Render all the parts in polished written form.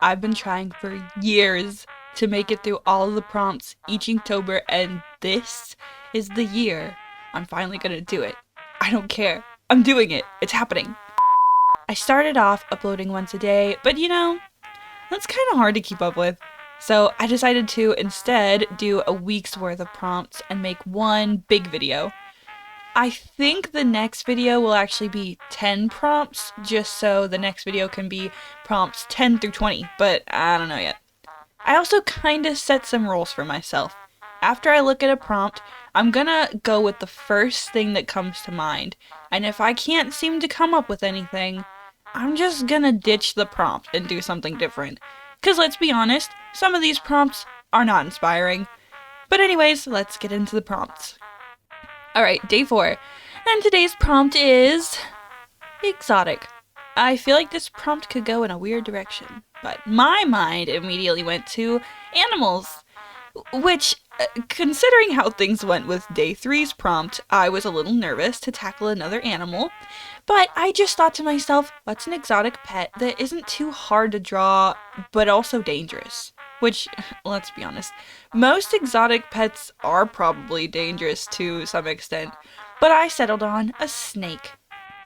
I've been trying for years to make it through all of the prompts each Inktober, and this is the year I'm finally gonna do it. I don't care. I'm doing it. It's happening. I started off uploading once a day, but that's kind of hard to keep up with. So I decided to instead do a week's worth of prompts and make one big video. I think the next video will actually be 10 prompts, just so the next video can be prompts 10 through 20, but I don't know yet. I also kinda set some rules for myself. After I look at a prompt, I'm gonna go with the first thing that comes to mind, and if I can't seem to come up with anything, I'm just gonna ditch the prompt and do something different. 'Cause let's be honest, some of these prompts are not inspiring. But anyways, let's get into the prompts. Alright, day 4. And today's prompt is exotic. I feel like this prompt could go in a weird direction, but my mind immediately went to animals. Which, considering how things went with day 3's prompt, I was a little nervous to tackle another animal. But I just thought to myself, what's an exotic pet that isn't too hard to draw, but also dangerous? Which, let's be honest, most exotic pets are probably dangerous to some extent, but I settled on a snake.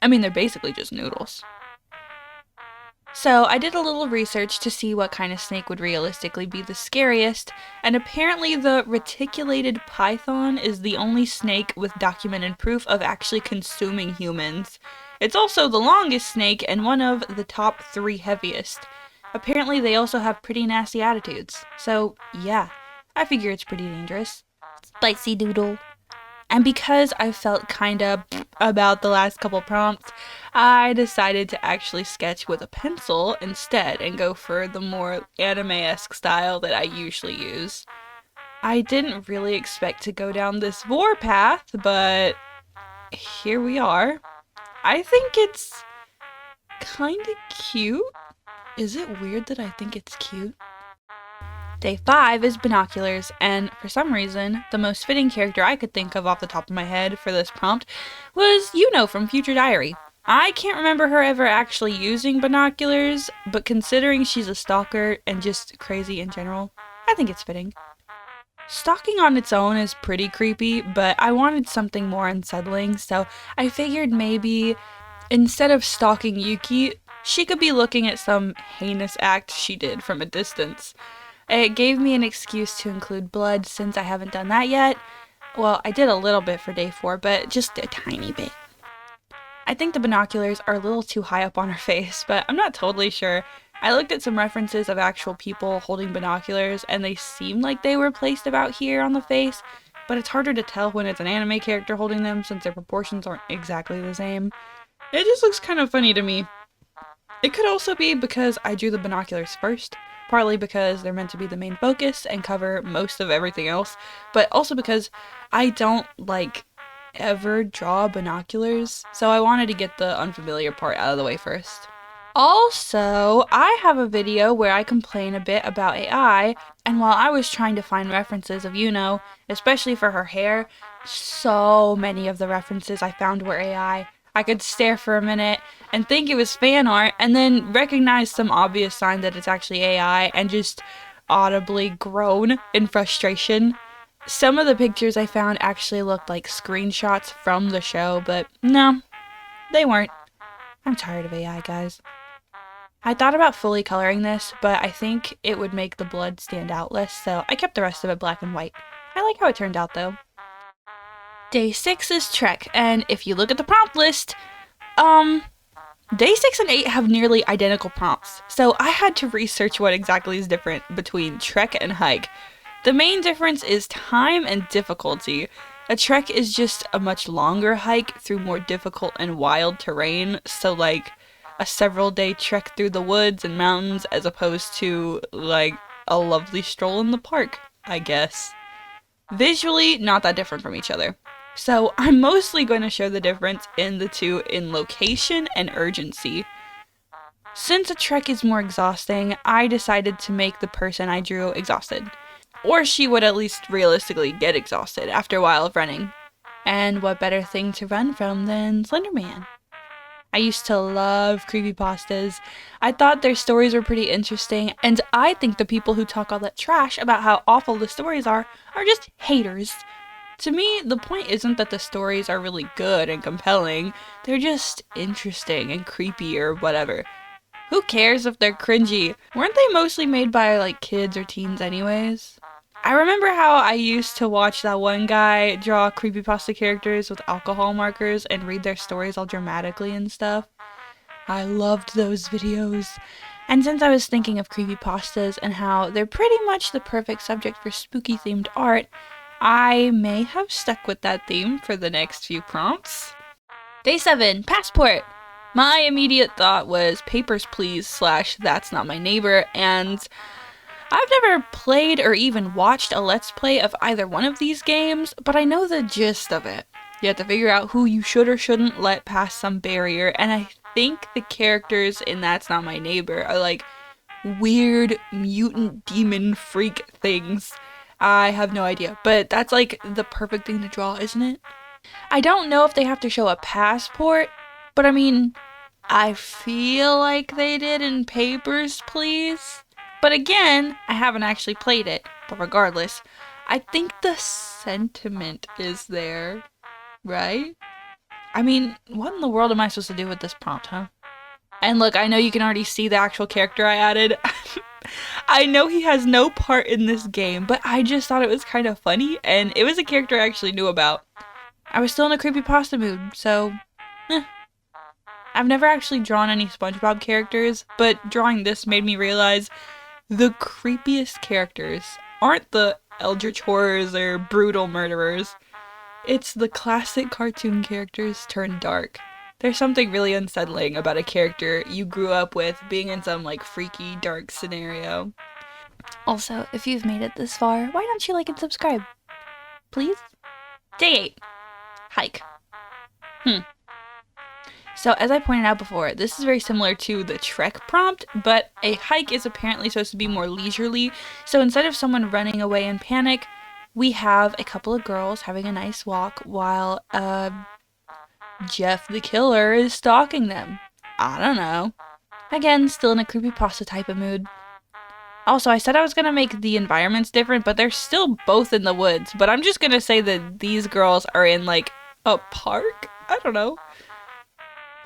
I mean, they're basically just noodles. So I did a little research to see what kind of snake would realistically be the scariest, and apparently the reticulated python is the only snake with documented proof of actually consuming humans. It's also the longest snake and one of the top 3 heaviest. Apparently they also have pretty nasty attitudes. So yeah, I figure it's pretty dangerous. Spicy doodle. And because I felt kinda about the last couple prompts, I decided to actually sketch with a pencil instead and go for the more anime-esque style that I usually use. I didn't really expect to go down this vor path, but here we are. I think it's kinda cute. Is it weird that I think it's cute? Day 5 is binoculars, and for some reason, the most fitting character I could think of off the top of my head for this prompt was Yuno from Future Diary. I can't remember her ever actually using binoculars, but considering she's a stalker and just crazy in general, I think it's fitting. Stalking on its own is pretty creepy, but I wanted something more unsettling, so I figured maybe instead of stalking Yuki, she could be looking at some heinous act she did from a distance. It gave me an excuse to include blood since I haven't done that yet. Well, I did a little bit for day 4, but just a tiny bit. I think the binoculars are a little too high up on her face, but I'm not totally sure. I looked at some references of actual people holding binoculars, and they seemed like they were placed about here on the face, but it's harder to tell when it's an anime character holding them since their proportions aren't exactly the same. It just looks kind of funny to me. It could also be because I drew the binoculars first, partly because they're meant to be the main focus and cover most of everything else, but also because I don't, ever draw binoculars, so I wanted to get the unfamiliar part out of the way first. Also, I have a video where I complain a bit about AI, and while I was trying to find references of Yuno, especially for her hair, so many of the references I found were AI. I could stare for a minute and think it was fan art and then recognize some obvious sign that it's actually AI and just audibly groan in frustration. Some of the pictures I found actually looked like screenshots from the show, but no, they weren't. I'm tired of AI, guys. I thought about fully coloring this, but I think it would make the blood stand out less, so I kept the rest of it black and white. I like how it turned out though. Day 6 is Trek, and if you look at the prompt list, day 6 and 8 have nearly identical prompts, so I had to research what exactly is different between Trek and Hike. The main difference is time and difficulty. A trek is just a much longer hike through more difficult and wild terrain, so a several day trek through the woods and mountains as opposed to a lovely stroll in the park, I guess. Visually, not that different from each other. So I'm mostly going to show the difference in the two in location and urgency. Since a trek is more exhausting, I decided to make the person I drew exhausted. Or she would at least realistically get exhausted after a while of running. And what better thing to run from than Slender Man? I used to love creepypastas. I thought their stories were pretty interesting, and I think the people who talk all that trash about how awful the stories are just haters. To me, the point isn't that the stories are really good and compelling, they're just interesting and creepy or whatever. Who cares if they're cringy? Weren't they mostly made by like kids or teens anyways? I remember how I used to watch that one guy draw creepypasta characters with alcohol markers and read their stories all dramatically and stuff. I loved those videos. And since I was thinking of creepypastas and how they're pretty much the perfect subject for spooky themed art, I may have stuck with that theme for the next few prompts. Day 7, passport! My immediate thought was Papers, Please / That's Not My Neighbor, and I've never played or even watched a Let's Play of either one of these games, but I know the gist of it. You have to figure out who you should or shouldn't let pass some barrier, and I think the characters in That's Not My Neighbor are like weird mutant demon freak things. I have no idea, but that's like the perfect thing to draw, isn't it? I don't know if they have to show a passport, but I mean, I feel like they did in Papers, Please. But again, I haven't actually played it, but regardless, I think the sentiment is there, right? I mean, what in the world am I supposed to do with this prompt, huh? And look, I know you can already see the actual character I added. I know he has no part in this game, but I just thought it was kind of funny, and it was a character I actually knew about. I was still in a creepypasta mood, so I've never actually drawn any SpongeBob characters, but drawing this made me realize the creepiest characters aren't the eldritch horrors or brutal murderers. It's the classic cartoon characters turned dark. There's something really unsettling about a character you grew up with being in some like freaky dark scenario. Also, if you've made it this far, why don't you like and subscribe? Please? Day 8. Hike. So as I pointed out before, this is very similar to the trek prompt, but a hike is apparently supposed to be more leisurely. So instead of someone running away in panic, we have a couple of girls having a nice walk while Jeff the Killer is stalking them. I don't know. Again, still in a creepypasta type of mood. Also, I said I was gonna make the environments different, but they're still both in the woods. But I'm just gonna say that these girls are in like a park? I don't know.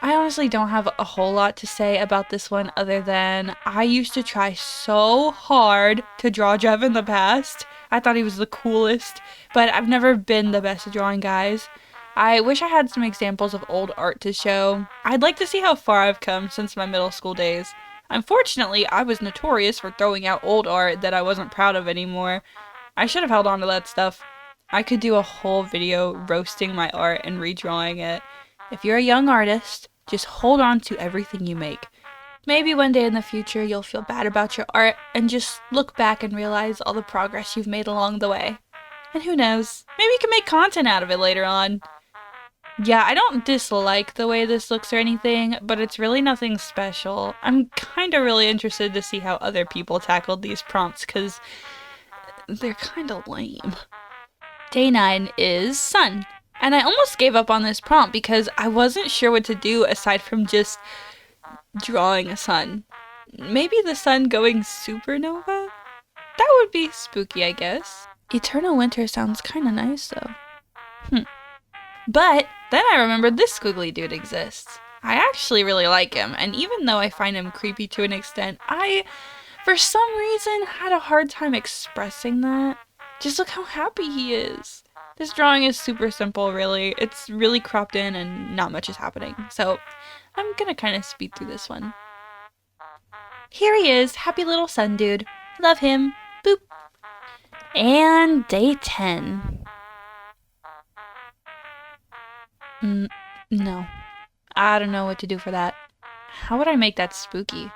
I honestly don't have a whole lot to say about this one other than I used to try so hard to draw Jeff in the past. I thought he was the coolest, but I've never been the best at drawing guys. I wish I had some examples of old art to show. I'd like to see how far I've come since my middle school days. Unfortunately, I was notorious for throwing out old art that I wasn't proud of anymore. I should have held on to that stuff. I could do a whole video roasting my art and redrawing it. If you're a young artist, just hold on to everything you make. Maybe one day in the future you'll feel bad about your art and just look back and realize all the progress you've made along the way. And who knows, maybe you can make content out of it later on. Yeah, I don't dislike the way this looks or anything, but it's really nothing special. I'm kinda really interested to see how other people tackled these prompts, cause they're kinda lame. Day 9 is sun. And I almost gave up on this prompt because I wasn't sure what to do aside from just drawing a sun. Maybe the sun going supernova? That would be spooky, I guess. Eternal winter sounds kinda nice though. But then I remembered this squiggly dude exists. I actually really like him, and even though I find him creepy to an extent, I, for some reason, had a hard time expressing that. Just look how happy he is. This drawing is super simple, really. It's really cropped in and not much is happening. So I'm gonna kind of speed through this one. Here he is, happy little sun dude. Love him. Boop. And day 10. No. I don't know what to do for that. How would I make that spooky?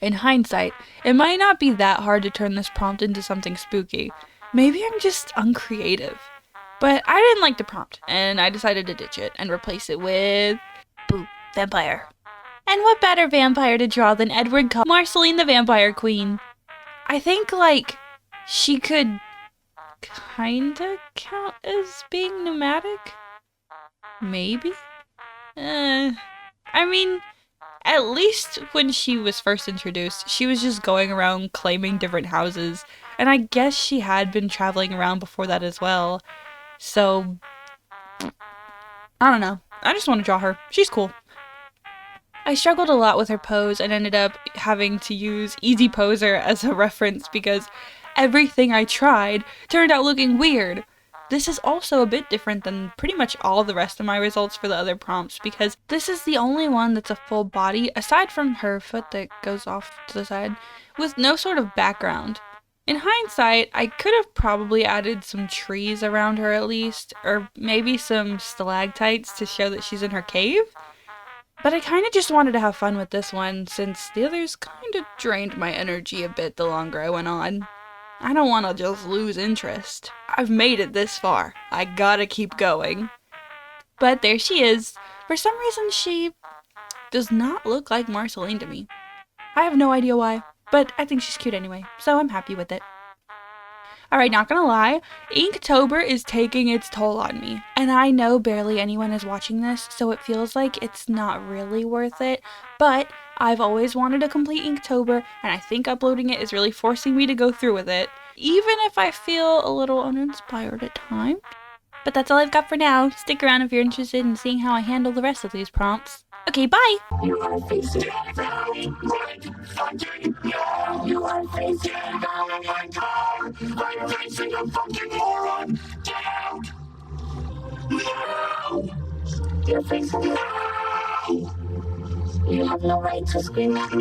In hindsight, it might not be that hard to turn this prompt into something spooky. Maybe I'm just uncreative. But I didn't like the prompt, and I decided to ditch it and replace it with... boo, vampire. And what better vampire to draw than Edward Cullen, Marceline the Vampire Queen? I think, like, she could kinda count as being pneumatic? Maybe? I mean, at least when she was first introduced, she was just going around claiming different houses. And I guess she had been traveling around before that as well. So, I don't know. I just want to draw her. She's cool. I struggled a lot with her pose and ended up having to use Easy Poser as a reference because everything I tried turned out looking weird. This is also a bit different than pretty much all the rest of my results for the other prompts because this is the only one that's a full body, aside from her foot that goes off to the side, with no sort of background. In hindsight, I could have probably added some trees around her at least, or maybe some stalactites to show that she's in her cave. But I kind of just wanted to have fun with this one since the others kind of drained my energy a bit the longer I went on. I don't want to just lose interest. I've made it this far. I gotta keep going. But there she is. For some reason, she does not look like Marceline to me. I have no idea why, but I think she's cute anyway, so I'm happy with it. Alright, not gonna lie, Inktober is taking its toll on me. And I know barely anyone is watching this, so it feels like it's not really worth it. But I've always wanted to complete Inktober, and I think uploading it is really forcing me to go through with it. Even if I feel a little uninspired at times. But that's all I've got for now. Stick around if you're interested in seeing how I handle the rest of these prompts. Okay, bye! You are facing a very great fucking no. You are facing a very car. I'm facing a fucking moron. Get out! No! You're facing no! You have no right to scream at me.